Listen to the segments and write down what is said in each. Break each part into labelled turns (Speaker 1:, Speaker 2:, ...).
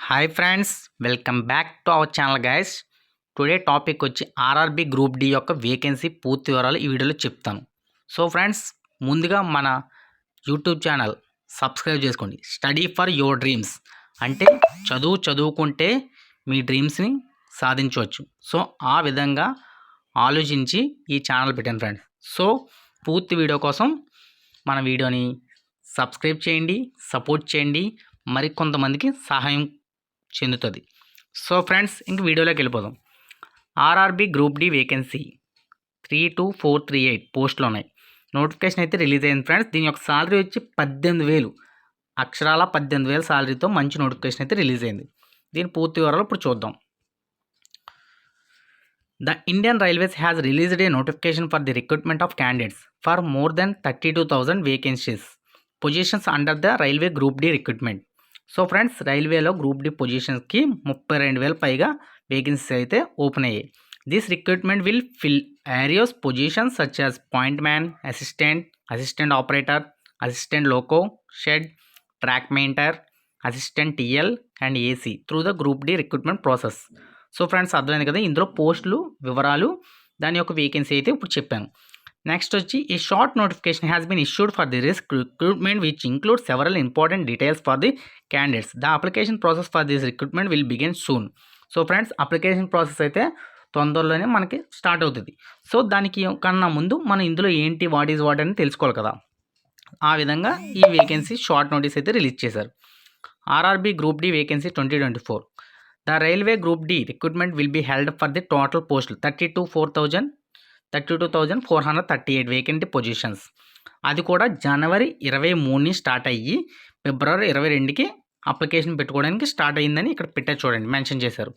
Speaker 1: Hi friends, welcome back to our channel guys. Today topic వచ్చి RRB group D యొక్క vacancy పూర్తి వివరాలు ఈ వీడియోలో చెప్తాను. సో ఫ్రెండ్స్, ముందుగా మన యూట్యూబ్ ఛానల్ సబ్స్క్రైబ్ చేసుకోండి. స్టడీ ఫర్ యువర్ డ్రీమ్స్ అంటే చదువుకుంటే మీ డ్రీమ్స్ని సాధించవచ్చు. సో ఆ విధంగా ఆలోచించి ఈ ఛానల్ పెట్టాను ఫ్రెండ్స్. సో పూర్తి వీడియో కోసం మన వీడియోని సబ్స్క్రైబ్ చేయండి, సపోర్ట్ చేయండి, మరికొంతమందికి సహాయం చెందుతుంది. సో ఫ్రెండ్స్, ఇంక వీడియోలోకి వెళ్ళిపోదాం. ఆర్ఆర్బి గ్రూప్ డి వేకెన్సీ 32438 పోస్టులు ఉన్నాయి. నోటిఫికేషన్ అయితే రిలీజ్ అయింది ఫ్రెండ్స్. దీని యొక్క సాలరీ వచ్చి 18,000 అక్షరాల 18,000 సాలరీతో మంచి నోటిఫికేషన్ అయితే రిలీజ్ అయింది. దీని పూర్తి వివరాలు ఇప్పుడు చూద్దాం. The Indian Railways has released a notification for the recruitment of candidates for more than 32,000 vacancies positions under the Railway Group D recruitment. So friends, రైల్వేలో గ్రూప్ డి పొజిషన్స్కి 32,000 పైగా వేకెన్సీస్ అయితే ఓపెన్ అయ్యాయి. This recruitment will fill areas positions such as point man, assistant operator, assistant loco, shed, track maintainer, assistant TL and AC through the group D recruitment process. So friends, అర్థమైంది కదా, ఇందులో పోస్టులు వివరాలు, దాని యొక్క vacancy అయితే ఇప్పుడు చెప్పాను. నెక్స్ట్ వచ్చి ఈ short notification has been issued for the recruitment which include several important details for the candidates. The application process for this recruitment will begin soon. So friends, application process అయితే తొందరలోనే మనకి start అవుతుంది. So దానికి కన్నా ముందు మనం ఇందులో ఏంటి, వాట్ ఈజ్ వాట్ అని తెలుసుకోవాలి కదా. ఆ విధంగా ఈ వేకెన్సీ షార్ట్ నోటీస్ అయితే రిలీజ్ చేశారు. RRB group D vacancy 2024. The railway group D recruitment will be held for the total post 32,438 vacant positions. అది కూడా జనవరి 23ని స్టార్ట్ అయ్యి ఫిబ్రవరి 22కి అప్లికేషన్ పెట్టుకోవడానికి స్టార్ట్ అయ్యిందని ఇక్కడ పెట్టారు చూడండి, మెన్షన్ చేశారు.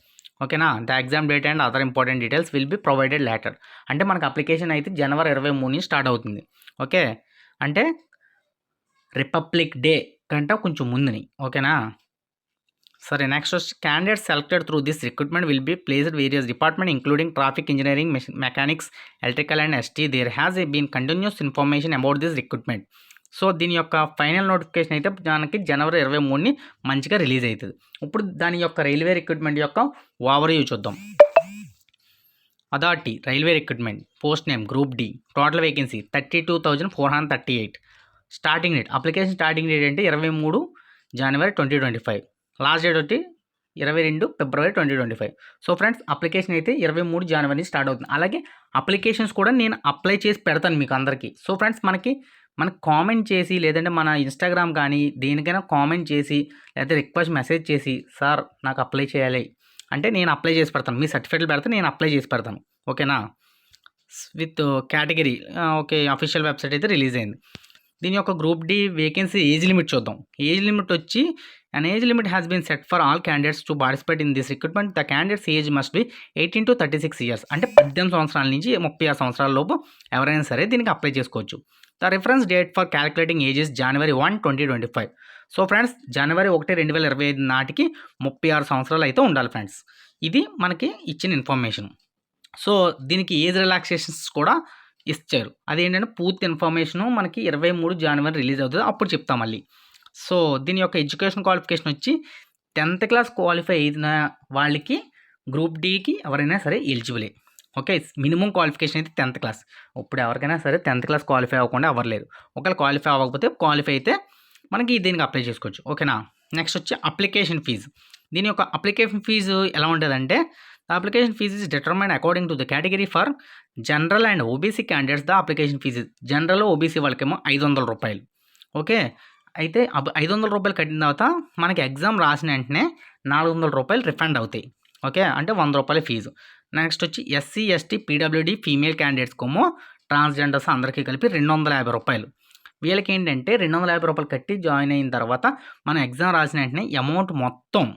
Speaker 1: ఓకేనా. The exam date and other important details will be provided later. అంటే మనకు అప్లికేషన్ అయితే జనవరి 23ని స్టార్ట్ అవుతుంది. ఓకే, అంటే రిపబ్లిక్ డే కంటే కొంచెం ముందుని. ఓకేనా. సరే, నెక్స్ట్ వచ్చి candidates selected through this recruitment will be placed various department including traffic engineering, mechanics, electrical and ST. There has been continuous information about this recruitment. So దీని యొక్క ఫైనల్ నోటిఫికేషన్ అయితే మనకి జనవరి 23ని మంచిగా రిలీజ్ అవుతుంది. ఇప్పుడు దాని యొక్క రైల్వే రిక్రూట్మెంట్ యొక్క ఓవర్వ్యూ చూద్దాం. Authority railway recruitment, post name group D, total vacancy 32,438. Starting date, application starting date అంటే 23 జనవరి 2025. లాస్ట్ డేట్ వచ్చి 22 ఫిబ్రవరి 2025. సో ఫ్రెండ్స్, అప్లికేషన్ అయితే 23 జనవరి స్టార్ట్ అవుతుంది. అలాగే అప్లికేషన్స్ కూడా నేను అప్లై చేసి పెడతాను మీకు అందరికీ. సో ఫ్రెండ్స్, మనకి కామెంట్ చేసి, లేదంటే మన ఇన్స్టాగ్రామ్ కానీ దేనికైనా కామెంట్ చేసి, లేకపోతే రిక్వెస్ట్ మెసేజ్ చేసి, సార్ నాకు అప్లై చేయాలి అంటే నేను అప్లై చేసి పెడతాను. మీ సర్టిఫికేట్లు పెడితే నేను అప్లై చేసి పెడతాను. ఓకేనా. With category. Okay, official website అయితే రిలీజ్ అయింది. దీని యొక్క group D vacancy age limit చూద్దాం. ఏజ్ లిమిట్ వచ్చి an age limit has been set for all candidates to participate in this recruitment. The candidate's age must be 18 to 36 years. అంటే 18 సంవత్సరాల నుంచి 36 సంవత్సరాల లోపు ఎవరైనా సరే దీనికి అప్లై చేసుకోవచ్చు. The reference date for calculating age is January 1, 2025. So friends, జనవరి 1, 2025 నాటికి 36 సంవత్సరాలు అయితే ఉండాలి ఫ్రెండ్స్. ఇది మనకి ఇచ్చిన ఇన్ఫర్మేషన్. సో దీనికి ఏజ్ రిలాక్సేషన్స్ కూడా ఇచ్చారు. అదేంటంటే పూర్తి ఇన్ఫర్మేషను మనకి 23 జనవరి రిలీజ్ అవుతుంది, అప్పుడు చెప్తాం మళ్ళీ. సో దీని యొక్క ఎడ్యుకేషన్ క్వాలిఫికేషన్ వచ్చి 10th క్లాస్ క్వాలిఫై అయిన వాళ్ళకి గ్రూప్ డీకి ఎవరైనా సరే ఎలిజిబులే. ఓకే, మినిమం క్వాలిఫికేషన్ అయితే 10th క్లాస్. ఇప్పుడు ఎవరికైనా సరే 10th క్లాస్ క్వాలిఫై అవ్వకుండా ఎవరు లేరు. ఒకవేళ క్వాలిఫై అవ్వకపోతే క్వాలిఫై అయితే మనకి దీనికి అప్లై చేసుకోవచ్చు. ఓకేనా. నెక్స్ట్ వచ్చి అప్లికేషన్ ఫీజు. దీని యొక్క అప్లికేషన్ ఫీజు ఎలా ఉంటుందంటే, the application fee is determine according to the category for general and OBC candidates. The application fee general, OBC వాళ్ళకేమో 500 రూపాయలు. ఓకే, అయితే 500 రూపాయలు కట్టిన తర్వాత మనకి ఎగ్జామ్ రాసిన వెంటనే 400 రూపాయలు రిఫండ్ అవుతాయి. ఓకే, అంటే 100 రూపాయల ఫీజు. నెక్స్ట్ వచ్చి ఎస్సీ, ఎస్టీ, పీడబ్ల్యూడి ఫీమేల్ క్యాండిడేట్స్కేమో, ట్రాన్స్జెండర్స్ అందరికీ కలిపి 250 రూపాయలు. వీళ్ళకి ఏంటంటే 250 రూపాయలు కట్టి జాయిన్ అయిన తర్వాత మనం ఎగ్జామ్ రాసిన వెంటనే అమౌంట్ మొత్తం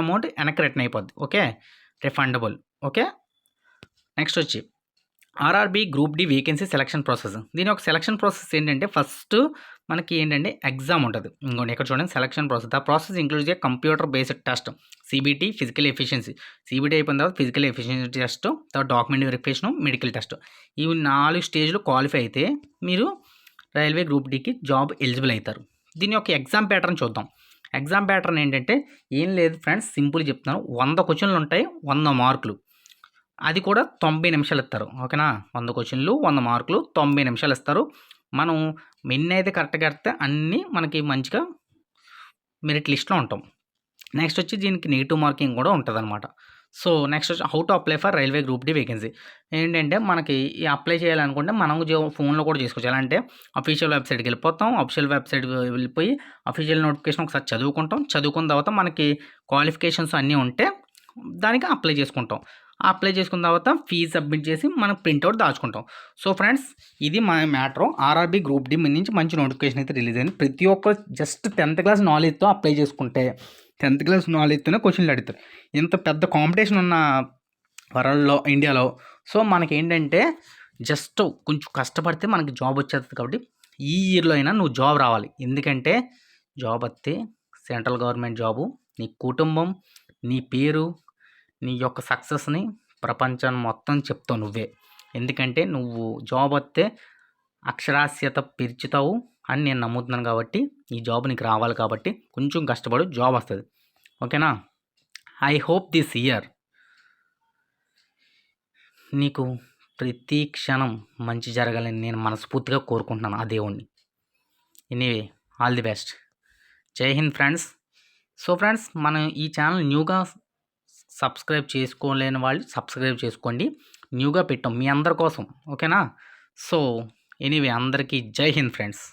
Speaker 1: అమౌంట్ వెనక్కి రిటర్న్ అయిపోద్ది. Okay, refundable. ఓకే. నెక్స్ట్ వచ్చి RRB group D vacancy selection process. దీని యొక్క సెలక్షన్ ప్రాసెస్ ఏంటంటే, ఫస్ట్ మనకి ఏంటంటే ఎగ్జామ్ ఉంటుంది. ఇంకోటి ఇక్కడ చూడండి, selection process. The process includes A computer based test, CBT, physical efficiency. CBT అయిపోయిన తర్వాత ఫిజికల్ ఎఫిషియన్సీ టెస్ట్, తర్వాత డాక్యుమెంట్ వెరిఫికేషన్, మెడికల్ టెస్ట్. ఇవి 4 స్టేజ్లు క్వాలిఫై అయితే మీరు రైల్వే గ్రూప్ డికి జాబ్ ఎలిజిబుల్ అవుతారు. దీని యొక్క ఎగ్జామ్ ప్యాటర్న్ చూద్దాం. ఎగ్జామ్ ప్యాటర్న్ ఏంటంటే ఏం లేదు ఫ్రెండ్స్, సింపుల్ చెప్తున్నాను. 100 క్వశ్చన్లు ఉంటాయి, 100 మార్కులు. అది కూడా 90 నిమిషాలు ఇస్తారు. ఓకేనా? 100 క్వశ్చన్లు 100 మార్కులు 90 నిమిషాలు ఇస్తారు. మనం ఎన్నైతే కరెక్ట్గా కడితే అన్నీ మనకి మంచిగా మెరిట్ లిస్ట్లో ఉంటాం. నెక్స్ట్ వచ్చి దీనికి నెగిటివ్ మార్కింగ్ కూడా ఉంటుందన్నమాట. సో నెక్స్ట్ వచ్చి how to apply for railway group D vacancy. ఏంటంటే మనకి ఈ అప్లై చేయాలనుకుంటే మనం ఫోన్లో కూడా చేసుకోవచ్చు. ఎలా అంటే అఫీషియల్ వెబ్సైట్కి వెళ్ళిపోతాం. అఫీషియల్ వెబ్సైట్ వెళ్ళిపోయి అఫీషియల్ నోటిఫికేషన్ ఒకసారి చదువుకుంటాం. చదువుకున్న తర్వాత మనకి క్వాలిఫికేషన్స్ అన్నీ ఉంటే దానికి అప్లై చేసుకుంటాం. అప్లై చేసుకున్న తర్వాత ఫీజు సబ్మిట్ చేసి మనం ప్రింట్అవుట్ దాచుకుంటాం. సో ఫ్రెండ్స్, ఇది మా మ్యాటర్. ఆర్ఆర్బీ గ్రూప్ డి నుంచి మంచి నోటిఫికేషన్ అయితే రిలీజ్ అయింది. ప్రతి ఒక్కరు జస్ట్ 10th క్లాస్ నాలెడ్జ్తో అప్లై చేసుకుంటే 10th క్లాస్ నాలెడ్జ్తోనే క్వశ్చన్లు అడుగుతారు. ఇంత పెద్ద కాంపిటీషన్ ఉన్న వరల్డ్లో, ఇండియాలో. సో మనకేంటంటే జస్ట్ కొంచెం కష్టపడితే మనకి జాబ్ వచ్చేస్తుంది. కాబట్టి ఈ ఇయర్లో అయినా నువ్వు జాబ్ రావాలి. ఎందుకంటే జాబ్ వస్తే సెంట్రల్ గవర్నమెంట్ జాబు, నీ కుటుంబం, నీ పేరు, నీ యొక్క సక్సెస్ని ప్రపంచాన్ని మొత్తం చెప్తావు నువ్వే. ఎందుకంటే నువ్వు జాబ్ వస్తే అక్షరాస్యత పెంచుతావు అని నేను నమ్ముతున్నాను. కాబట్టి ఈ జాబ్ నీకు రావాలి. కాబట్టి కొంచెం కష్టపడు, జాబ్ వస్తుంది. ఓకేనా? ఐ హోప్ దిస్ ఇయర్ నీకు ప్రతి క్షణం మంచి జరగాలని నేను మనస్ఫూర్తిగా కోరుకుంటున్నాను ఆ దేవుణ్ణి. Anyway, all the best. జై హింద్ ఫ్రెండ్స్. సో ఫ్రెండ్స్, మనం ఈ ఛానల్ న్యూగా సబ్స్క్రైబ్ చేసుకోలేని వాళ్ళు సబ్స్క్రైబ్ చేసుకోండి. న్యూగా పెట్టాం మీ అందరి కోసం. ఓకేనా? సో ఎనీవే, అందరికీ జై హింద్ ఫ్రెండ్స్.